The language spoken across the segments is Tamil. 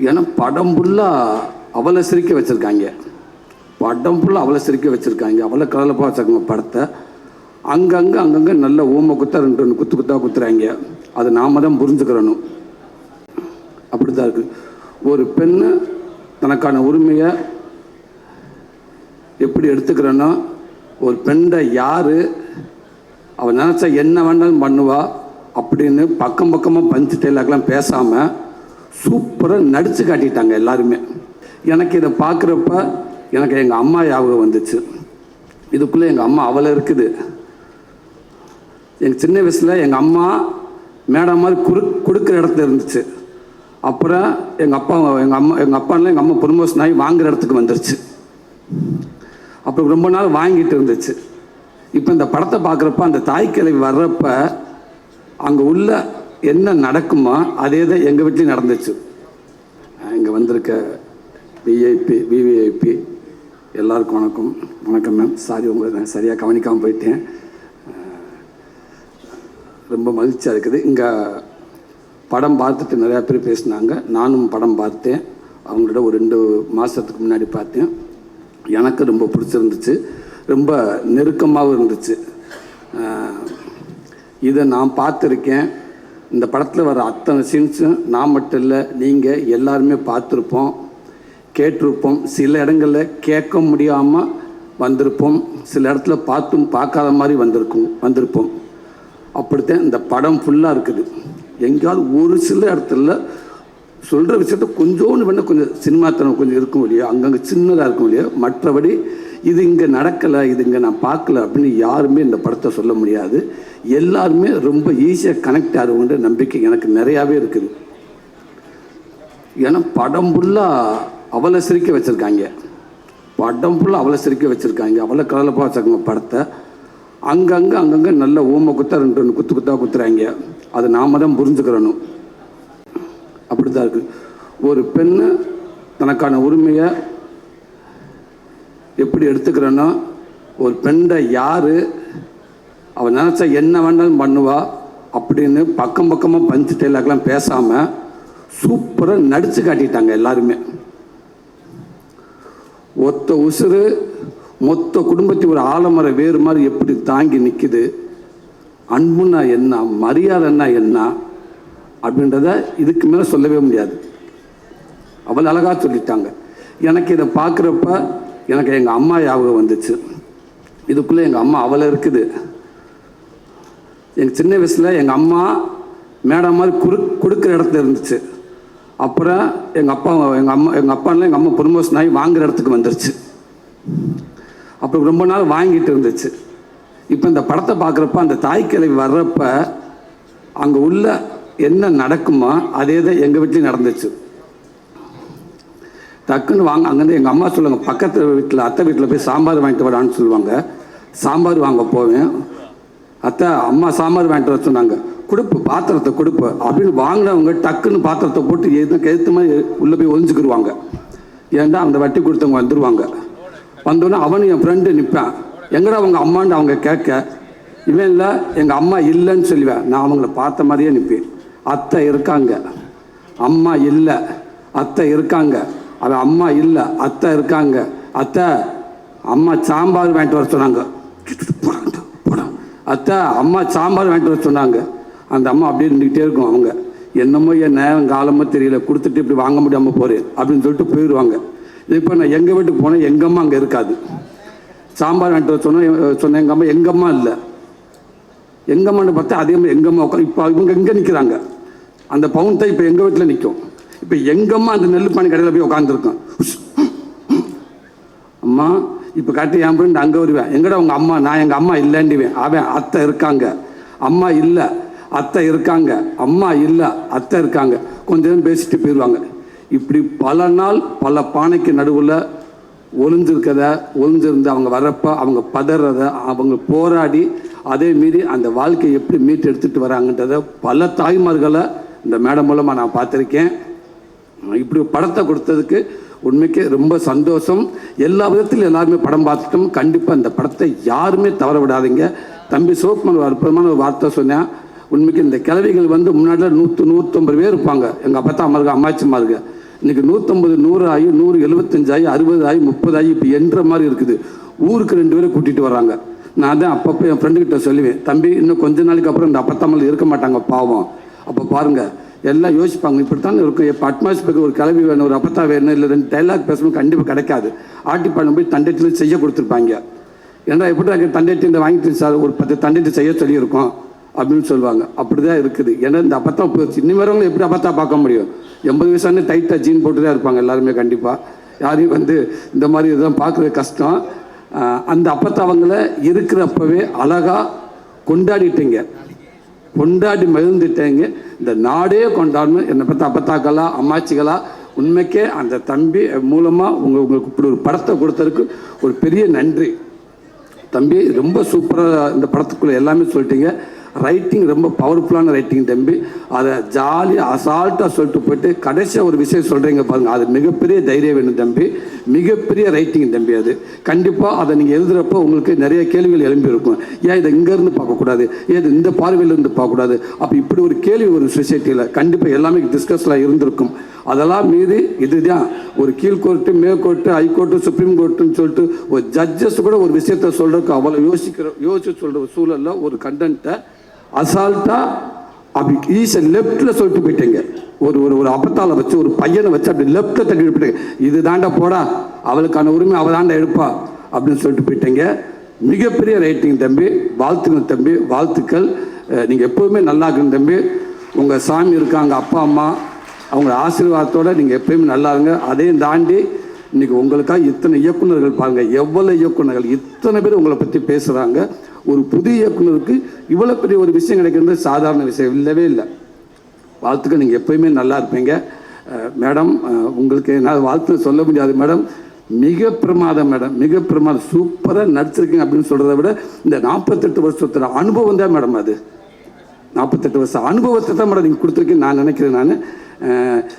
ஏன்னா படம் ஃபுல்லாக அவளை சிரிக்க வச்சுருக்காங்க. படம் ஃபுல்லாக அவளை சிரிக்க வச்சுருக்காங்க. அவளை கலலப்பாக வச்சுருக்காங்க படத்தை. அங்கங்கே நல்ல ஊமை குத்தா ரெண்டு குத்தாக குத்துறாங்க. அது நாம் தான் புரிஞ்சுக்கிறணும். அப்படி தான் இருக்குது. ஒரு பெண்ணு தனக்கான உரிமையை எப்படி எடுத்துக்கிறேன்னா, ஒரு பெண்ணை யார் அவள் நினச்சா என்ன வேணாலும் பண்ணுவா அப்படின்னு பக்கமாக பஞ்சு டைலாக்லாம் பேசாமல் சூப்பராக நடித்து காட்டிட்டாங்க எல்லாருமே. எனக்கு இதை பார்க்குறப்ப எனக்கு எங்கள் அம்மா ஞாபகம் வந்துச்சு. இதுக்குள்ளே எங்கள் அம்மா அவளை இருக்குது. எங்கள் சின்ன வயசில் எங்கள் அம்மா மேடம் மாதிரி கொடுக்குற இடத்துல இருந்துச்சு. அப்புறம் எங்கள் அப்பாவில் எங்கள் அம்மா ப்ரொமோஷன் ஆகி வாங்குகிற இடத்துக்கு வந்துருச்சு. அப்புறம் ரொம்ப நாள் வாங்கிட்டு இருந்துச்சு. இப்போ இந்த படத்தை பார்க்குறப்ப அந்த தாய்க்கிழவி வர்றப்ப அங்கே உள்ள என்ன நடக்குமோ அதே தான் எங்கள் வீட்லேயும் நடந்துச்சு. இங்கே வந்திருக்க விவிஐபி எல்லாருக்கும் வணக்கம் மேம். சாரி, உங்களை நான் சரியாக கவனிக்காமல் போயிட்டேன். ரொம்ப மகிழ்ச்சியாக இருக்குது. இங்கே படம் பார்த்துட்டு நிறையா பேர் பேசினாங்க. நானும் படம் பார்த்தேன். அவங்களோட ஒரு 2 மாதத்துக்கு முன்னாடி பார்த்தேன். எனக்கு ரொம்ப பிடிச்சிருந்துச்சு. ரொம்ப நெருக்கமாகவும் இருந்துச்சு. இதை நான் பார்த்துருக்கேன். இந்த படத்தில் வர அத்தனை சீன்ஸும் நான் மட்டும் இல்லை, நீங்கள் எல்லாருமே பார்த்துருப்போம், கேட்டிருப்போம். சில இடங்களில் கேட்க முடியாமல் வந்திருப்போம், சில இடத்துல பார்த்தும் பார்க்காத மாதிரி வந்திருப்போம். அப்படித்தான் இந்த படம் ஃபுல்லாக இருக்குது. எங்கேயாவது ஒரு சில இடத்துல சொல்கிற விஷயத்த கொஞ்சோன்னு வேணால் கொஞ்சம் சினிமாத்தனம் கொஞ்சம் இருக்கும் இல்லையா, அங்கங்கே சின்னதாக இருக்கும் இல்லையா. மற்றபடி இது இங்கே நடக்கலை, இது இங்கே நான் பார்க்கல அப்படின்னு யாருமே இந்த படத்தை சொல்ல முடியாது. எல்லாருமே ரொம்ப ஈஸியாக கனெக்ட் ஆகுன்ற நம்பிக்கை எனக்கு நிறையாவே இருக்குது. ஏன்னா படம் ஃபுல்லாக அவளை சிரிக்க வச்சுருக்காங்க. படம் ஃபுல்லாக அவளை சிரிக்க வச்சுருக்காங்க. அவளை கலலப்பாக வச்சுருக்காங்க படத்தை. அங்கங்கே நல்ல ஊமை குத்தா ரெண்டு குத்தாக குத்துறாங்க. அது நாம் தான் புரிஞ்சுக்கிறணும். அப்படி தான் இருக்குது. ஒரு பெண்ணு தனக்கான உரிமையை எப்படி எடுத்துக்கிறேன்னா, ஒரு பெண்ணை யார் அவள் நினச்சா என்ன வேணாலும் பண்ணுவா அப்படின்னு பக்கமாக பஞ்சு டைலாக்லாம் பேசாமல் சூப்பராக நடித்து காட்டிட்டாங்க எல்லாருமே. ஒத்த உசுறு மொத்த குடும்பத்தை ஒரு ஆலமர வேறு மாதிரி எப்படி தாங்கி நிற்குது. அன்புன்னா என்ன, மரியாதைன்னா என்ன அப்படின்றத இதுக்கு மேலே சொல்லவே முடியாது. அவள் அழகாக சொல்லிட்டாங்க. எனக்கு இதை பார்க்குறப்ப எனக்கு எங்கள் அம்மா ஞாபகம் வந்துச்சு. இதுக்குள்ளே எங்கள் அம்மா அவளை இருக்குது. எங்கள் சின்ன வயசில் எங்கள் அம்மா மேடம் மாதிரி கொடுக்குற இடத்துல இருந்துச்சு. அப்புறம் எங்கள் அப்பாவில் எங்கள் அம்மா ப்ரொமோஷன் ஆகி வாங்குகிற இடத்துக்கு வந்துருச்சு. அப்புறம் ரொம்ப நாள் வாங்கிட்டு இருந்துச்சு. இப்போ இந்த படத்தை பார்க்குறப்ப அந்த தாய்க்கிழவி வர்றப்ப அங்கே உள்ள என்ன நடக்குமோ அதே தான் எங்கள் வீட்லேயும் நடந்துச்சு. டக்குன்னு அங்கேருந்து எங்கள் அம்மா சொல்லுவாங்க, பக்கத்து வீட்டில் அத்தை வீட்டில் போய் சாம்பார் வாங்கிட்டு வரான்னு சொல்லுவாங்க. சாம்பார் வாங்க போவேன். அத்தை அம்மா சாம்பார் வாங்கிட்டு வர சொன்னாங்க. கொடுப்பு பாத்திரத்தை கொடுப்பு அப்படின்னு வாங்கினவங்க டக்குன்னு பாத்திரத்தை போட்டு எதுக்கு மாதிரி உள்ளே போய் ஒழிஞ்சுக்கிடுவாங்க. ஏன்டா அந்த வட்டி கொடுத்தவங்க வந்துடுவாங்க. வந்தோடனே அவனு என் ஃப்ரெண்டு நிற்பேன். எங்கடா அவங்க அம்மான்னு அவங்க கேட்க, இவன் இல்லை எங்கள் அம்மா இல்லைன்னு சொல்லுவேன். நான் அவங்கள பார்த்த மாதிரியே நிற்பேன். அத்தை இருக்காங்க, அம்மா இல்லை, அத்தை இருக்காங்க, அவன் அம்மா இல்லை, அத்தை இருக்காங்க, அத்தை அம்மா சாம்பார் வாங்கிட்டு வர சொன்னாங்க. அத்தை அம்மா சாம்பார் வாங்கிட்டு வர சொன்னாங்க. அந்த அம்மா அப்படியே இருந்துக்கிட்டே இருக்கும். அவங்க என்னமோ என் நேரம் காலமோ தெரியல, கொடுத்துட்டு இப்படி வாங்க முடியாமல் போகிறேன் அப்படின்னு சொல்லிட்டு போயிடுவாங்க. இப்போ நான் எங்கள் வீட்டுக்கு போனேன், எங்கள் அம்மா அங்கே இருக்காது. சாம்பார் வாங்கிட்டு வர சொன்னேன் எங்கள் அம்மா, எங்கள் அம்மா இல்லை. எங்கள் அம்மான்னு பார்த்தா அதே மாதிரி எங்கள் அம்மா உட்காந்து இப்போ இவங்க எங்கே நிற்கிறாங்க. அந்த பவுன் தான் இப்போ எங்கள் வீட்டில் நிற்கும். இப்போ எங்கள் அம்மா அந்த நெல் பானை கடையில் போய் உட்காந்துருக்கோம். அம்மா இப்போ காட்டி என் ஃப்ரெண்டு அங்கே வருவேன். எங்கடா உங்கள் அம்மா, நான் எங்கள் அம்மா இல்லைண்டிவேன். அவன் அத்தை இருக்காங்க, அம்மா இல்லை, அத்தை இருக்காங்க, அம்மா இல்லை, அத்தை இருக்காங்க. கொஞ்ச நேரம் பேசிட்டு போயிடுவாங்க. இப்படி பல நாள் பல பானைக்கு நடுவில் ஒளிஞ்சிருந்து அவங்க வர்றப்ப அவங்க பதறத, அவங்க போராடி அதே மீறி அந்த வாழ்க்கையை எப்படி மீட்டு எடுத்துகிட்டு வராங்கன்றதை பல தாய்மார்களை இந்த மேடம் மூலமாக நான் பார்த்துருக்கேன். இப்படி படத்தை கொடுத்ததுக்கு உண்மைக்கு ரொம்ப சந்தோஷம். எல்லா விதத்திலும் எல்லாருமே படம் பார்த்துட்டோம். கண்டிப்பாக இந்த படத்தை யாருமே தவற விடாதீங்க. தம்பி சிவகுமார் அற்புதமான ஒரு வார்த்தை சொன்னேன். உண்மைக்கு இந்த கிழவிகள் முன்னாடி 100-150 பேர் இருப்பாங்க. எங்கள் அப்பத்தா அம்மா இருக்கு, அம்மாச்சிம்மா இருக்கு. இன்றைக்கி 150 100 ஆகி 175 ஆகி 60 ஆகி 30 ஆகி இப்போ என்ற மாதிரி இருக்குது. ஊருக்கு 2 பேரை கூட்டிகிட்டு வராங்க. நான் தான் அப்பப்போ என் ஃப்ரெண்டுக்கிட்ட சொல்லுவேன், தம்பி இன்னும் கொஞ்ச நாளைக்கு அப்புறம் இந்த அப்பத்தாமல் இருக்க மாட்டாங்க பாவம். அப்போ பாருங்கள் எல்லாம் யோசிப்பாங்க, இப்படித்தான் இருக்கும். இப்போ அட்மாஸ்பியருக்கு ஒரு கிளவி வேணும், ஒரு அப்பத்தா வேணும், இல்லை 2 டைலாக் பேசணும் கண்டிப்பாக கிடைக்காது. ஆட்டிப்பாடம் போய் தண்டத்தில் செய்ய கொடுத்துருப்பாங்க. ஏன்னா எப்படி தண்டேட்டி இந்த வாங்கிட்டு சார் ஒரு 10 தண்டேட்டி செய்ய சொல்லியிருக்கோம் அப்படின்னு சொல்லுவாங்க. அப்படி தான் இருக்குது. ஏன்னா இந்த அப்பத்தா போச்சு. இன்னும் எப்படி அப்பத்தா பார்க்க முடியும்? 80 வயசானு டைட்டாக ஜீன் போட்டு தான் இருப்பாங்க எல்லாருமே. கண்டிப்பாக யாரையும் இந்த மாதிரி இதெல்லாம் பார்க்குறது கஷ்டம். அந்த அப்பத்தாவங்களை இருக்கிறப்பவே அழகாக கொண்டாடிட்டீங்க, கொண்டாடி மகிழ்ந்துட்டேங்க. இந்த நாடே கொண்டாடணும். என்னை பற்றி அப்பத்தாக்களா அம்மாச்சிகளா உண்மைக்கே அந்த தம்பி மூலமாக உங்களுக்கு இப்படி ஒரு படத்தை கொடுத்ததுக்கு ஒரு பெரிய நன்றி. தம்பி ரொம்ப சூப்பராக இந்த படத்துக்குள்ளே எல்லாமே சொல்லிட்டீங்க. ரைட்டிங் ரொம்ப பவர்ஃபுல்லான ரைட்டிங் தம்பி. அதை ஜாலியாக அசால்ட்டாக சொல்லிட்டு போயிட்டு கடைசியாக ஒரு விஷயம் சொல்கிறீங்க பாருங்கள், அது மிகப்பெரிய தைரியம் வேணும் தம்பி, மிகப்பெரிய ரைட்டிங் தம்பி. அது கண்டிப்பாக அதை நீங்கள் எழுதுகிறப்போ உங்களுக்கு நிறைய கேள்விகள் எழும்பியிருக்கும். ஏன் இதை இங்கேருந்து பார்க்கக்கூடாது, ஏன் இது இந்த பார்வையிலேருந்து பார்க்கக்கூடாது, அப்போ இப்படி ஒரு கேள்வி ஒரு சொசைட்டியில் கண்டிப்பாக எல்லாமே டிஸ்கஸ்லாம் இருந்திருக்கும். அதெல்லாம் மீறி இதுதான் ஒரு கீழ்கோர்ட்டு மேற்கோர்ட்டு ஹைகோர்ட்டு சுப்ரீம் கோர்ட்டுன்னு சொல்லிட்டு ஒரு ஜட்ஜஸ் கூட ஒரு விஷயத்த சொல்கிறதுக்கு அவ்வளோ யோசிச்சு சொல்கிற ஒரு சூழலில் ஒரு கண்டென்ட்டை அசால்ட்டாக அப்படி ஈஸி லெஃப்டில் சொல்லிட்டு போயிட்டீங்க. ஒரு ஒரு ஒரு அப்பத்தால் வச்சு ஒரு பையனை வச்சு அப்படி லெஃப்ட்டில் தட்டிட்டு போயிட்டீங்க. இது தாண்டா போடா, அவளுக்கான உரிமை அவள் தாண்டா எடுப்பா அப்படின்னு சொல்லிட்டு போயிட்டீங்க. மிகப்பெரிய ரைட்டிங் தம்பி, வாழ்த்துக்கள் தம்பி, வாழ்த்துக்கள். நீங்கள் எப்போவுமே நல்லா இருக்குங்க தம்பி. உங்கள் சாமி இருக்காங்க, அப்பா அம்மா அவங்க ஆசீர்வாதத்தோடு நீங்கள் எப்பயுமே நல்லா இருங்க. அதையும் தாண்டி இன்றைக்கி உங்களுக்காக இத்தனை இயக்குநர்கள் பாருங்கள், எவ்வளோ இயக்குநர்கள் இத்தனை பேர் உங்களை பற்றி பேசுகிறாங்க. ஒரு புதிய இயக்குநருக்கு இவ்வளோ பெரிய ஒரு விஷயம் கிடைக்கிறது சாதாரண விஷயம் இல்லவே இல்லை. வாழ்த்துக்கள். நீங்கள் எப்பயுமே நல்லா இருப்பீங்க மேடம். உங்களுக்கு என்னால் வாழ்த்து சொல்ல முடியாது மேடம். மிக பிரமாதம் மேடம், மிக பிரமாதம். சூப்பராக நடிச்சிருக்கீங்க அப்படின்னு சொல்கிறத விட இந்த 48 வருஷத்தோட அனுபவம் தான் மேடம். அது 48 வருஷம் அனுபவத்தை தான் மேடம் நீங்கள் கொடுத்துருக்கீங்க நான் நினைக்கிறேன். நான்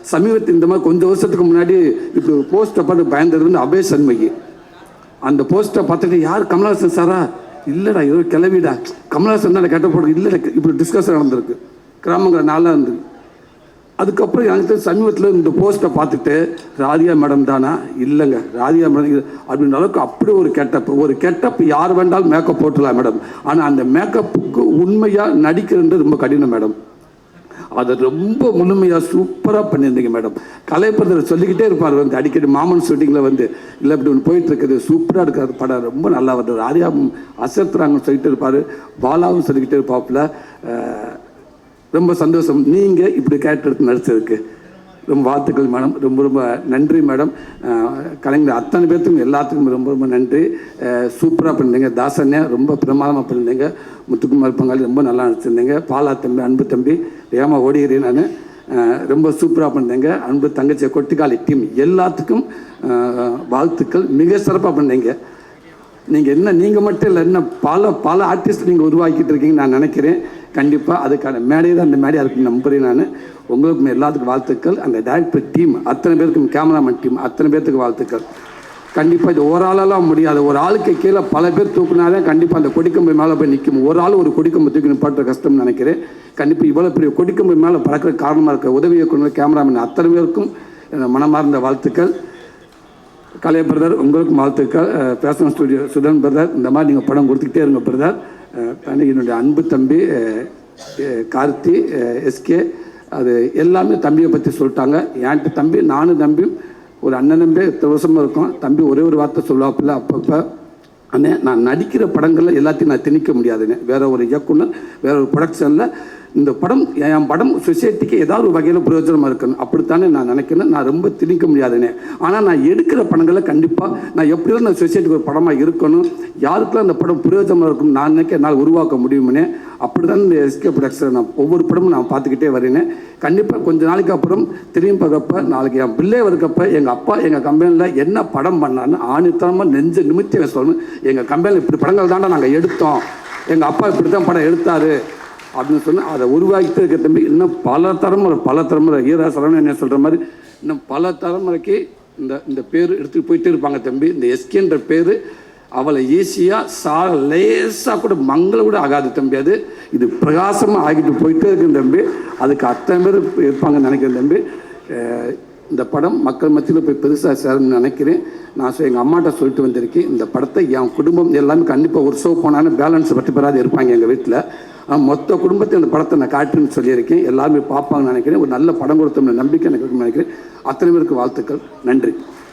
சமீபத்தில் இந்த மாதிரி கொஞ்சம் வருஷத்துக்கு முன்னாடி இப்படி போஸ்ட்டை பார்த்து பயந்தது வந்து அபே சண்முகி. அந்த போஸ்ட்டை பார்த்துட்டு யார் கமலஹாசன் சாரா? இல்லைடா ஏதோ கிளவிடா, கமலஹாசன் தான் கேட்ட போட்டு இல்லை இப்படி டிஸ்கஷன் நடந்திருக்கு கிராமங்கள் நாளாக இருந்தது. அதுக்கப்புறம் எனக்கு சமீபத்தில் இந்த போஸ்ட்டை பார்த்துட்டு ராதிகா மேடம் தானா? இல்லைங்க ராதிகா மேடம் அப்படின்ற அளவுக்கு அப்படி ஒரு கெட்டப் யார் வேண்டாலும் மேக்கப் போட்டுலாம் மேடம். ஆனால் அந்த மேக்கப்புக்கு உண்மையாக நடிக்கிறது ரொம்ப கடினம் மேடம். அதை ரொம்ப முழுமையாக சூப்பராக பண்ணியிருந்தீங்க மேடம். கலைப்பதில் சொல்லிக்கிட்டே இருப்பார் வந்து அடிக்கடி மாமன் ஷூட்டிங்கில் வந்து இல்லை இப்படி ஒன்று போயிட்டுருக்குது சூப்பராக இருக்கிற படம் ரொம்ப நல்லா வருது, ஆரியாவும் அசத்துறாங்கன்னு சொல்லிட்டு இருப்பார், பாலாவும் சொல்லிக்கிட்டே இருப்பாப்புல. ரொம்ப சந்தோஷம் நீங்கள் இப்படி கேரக்டர் எடுத்து நடிச்சதுக்கு. ரொம்ப வாழ்த்துக்கள் மேடம். ரொம்ப ரொம்ப நன்றி மேடம். கலைஞர் அத்தனை பேர்த்துக்கும் எல்லாத்துக்கும் ரொம்ப ரொம்ப நன்றி. சூப்பராக பண்ணிருந்தீங்க. தாசன்யா ரொம்ப பிரமாதமாக பண்ணிருந்தீங்க. முத்துக்குமார் பங்காளி ரொம்ப நல்லா நடிச்சிருந்தீங்க. பாலா தம்பி, அன்பு தம்பி, ஏமா ஓடிகிறேன் நான், ரொம்ப சூப்பராக பண்ணிருந்தீங்க. அன்பு தங்கச்சி, கொட்டிக்காலி டீம் எல்லாத்துக்கும் வாழ்த்துக்கள். மிக சிறப்பாக பண்ணீங்க. நீங்கள் என்ன நீங்கள் மட்டும் இல்லை, இன்னும் பல ஆர்டிஸ்ட் நீங்கள் உருவாக்கிட்டு இருக்கீங்கன்னு நான் நினைக்கிறேன். கண்டிப்பாக அதுக்கான மேடை தான் அந்த மேடையாக இருக்குன்னு நம்புகிறேன் நான். உங்களுக்கும் எல்லாத்துக்கும் வாழ்த்துக்கள். அந்த டைரக்டர் டீம் அத்தனை பேருக்கும், கேமராமேன் டீம் அத்தனை பேர்த்துக்கு வாழ்த்துக்கள். கண்டிப்பாக இது ஒரு ஆளெல்லாம் முடியாது. ஒரு ஆளுக்கு கீழே பல பேர் தூக்குனாதான் கண்டிப்பாக அந்த கொடிக்கம்பு மேலே போய் நிற்கும். ஒரு ஆள் ஒரு கொடிக்கம்பு தூக்கி நிப்பாட்டுற கஷ்டம்னு நினைக்கிறேன். கண்டிப்பாக இவ்வளோ பெரிய கொடிக்கம்பு மேலே பறக்கிற காரணமாக இருக்க உதவி இயக்குனர், கேமராமேன் அத்தனை பேருக்கும் மனமார்ந்த வாழ்த்துக்கள். கலை பிரதர் உங்களுக்கும் வாழ்த்துக்கள். பேஷன் ஸ்டுடியோ சுதன் பிரதர், இந்த மாதிரி நீங்கள் படம் கொடுத்துக்கிட்டே இருங்க பிரதர். என்னுடைய அன்பு தம்பி கார்த்தி, எஸ்கே, அது எல்லாமே தம்பியை பற்றி சொல்லிட்டாங்க. என்கிட்ட தம்பி நானும் தம்பியும் ஒரு அண்ணன் தம்பி இத்தனை வருஷமாக இருக்கும். தம்பி ஒரே ஒரு வார்த்தை சொல்லுவாப்பில்ல அப்பப்போ, அண்ணே நான் நடிக்கிற படங்களில் எல்லாத்தையும் நான் திணிக்க முடியாதுண்ணே. வேற ஒரு இயக்குனர், வேற ஒரு ப்ரொடக்ஷனில் இந்த படம் என் படம் சொசைட்டிக்கு ஏதாவது ஒரு வகையில் பிரயோஜனமாக இருக்கணும் அப்படித்தானே நான் நினைக்கிறேன். நான் ரொம்ப திணிக்க முடியாதுண்ணே. ஆனால் நான் எடுக்கிற படங்களை கண்டிப்பாக நான் எப்படியும் நான் சொசைட்டிக்கு ஒரு படமாக இருக்கணும், யாருக்கெல்லாம் அந்த படம் பிரயோஜனமாக இருக்கும் நான் நினைக்க என்னால் உருவாக்க முடியுமுன்னே. அப்படி தான் இந்த எஸ்கே ப்ரொடக்ஷன் நான் ஒவ்வொரு படமும் நான் பார்த்துக்கிட்டே வரேனே. கண்டிப்பாக கொஞ்சம் நாளைக்கு அப்புறம் திரும்பி பார்க்கப்ப, நாளைக்கு என் பிள்ளை இருக்கப்ப எங்கள் அப்பா எங்கள் கம்பெனியில் என்ன படம் பண்ணான்னு ஆணித்தனமாக நெஞ்ச நிமித்தி சொல்லணும். எங்கள் கம்பெனியில் இப்படி படங்கள் தாண்டா நாங்கள் எடுத்தோம், எங்கள் அப்பா இப்படி தான் படம் எடுத்தார் அப்படின்னு சொன்னால் அதை உருவாக்கிட்டு இருக்க தம்பி. இன்னும் பல தலைமுறை ஈரா சரவணன் என்ன சொல்கிற மாதிரி இன்னும் பல தலைமுறைக்கு இந்த பேர் எடுத்துகிட்டு போயிட்டே இருப்பாங்க தம்பி. இந்த எஸ்கேன்ற பேர் அவளை ஈஸியாக லேசாக கூட மங்கள கூட ஆகாது தம்பி. அது இது பிரகாசமாக ஆகிட்டு போயிட்டே இருக்கு தம்பி. அதுக்கு அத்தனை பேர் இருப்பாங்கன்னு நினைக்கிறேன் தம்பி. இந்த படம் மக்கள் மத்தியில் போய் பெருசாக சேரணும்னு நினைக்கிறேன். நான் எங்கள் அம்மாட்ட சொல்லிட்டு வந்திருக்கேன், இந்த படத்தை என் குடும்பம் எல்லாமே கண்டிப்பாக ஒரு ஷோ போனாலும் பேலன்ஸ் பற்றி பெறாது இருப்பாங்க எங்கள் வீட்டில். மொத்த குடும்பத்தை இந்த படத்தை நான் காட்டுன்னு சொல்லியிருக்கேன். எல்லாருமே பார்ப்பாங்கன்னு நினைக்கிறேன். ஒரு நல்ல படம் கொடுத்தோம்னு நம்பிக்கை எனக்கு நினைக்கிறேன். அத்தனை பேருக்கு வாழ்த்துக்கள். நன்றி.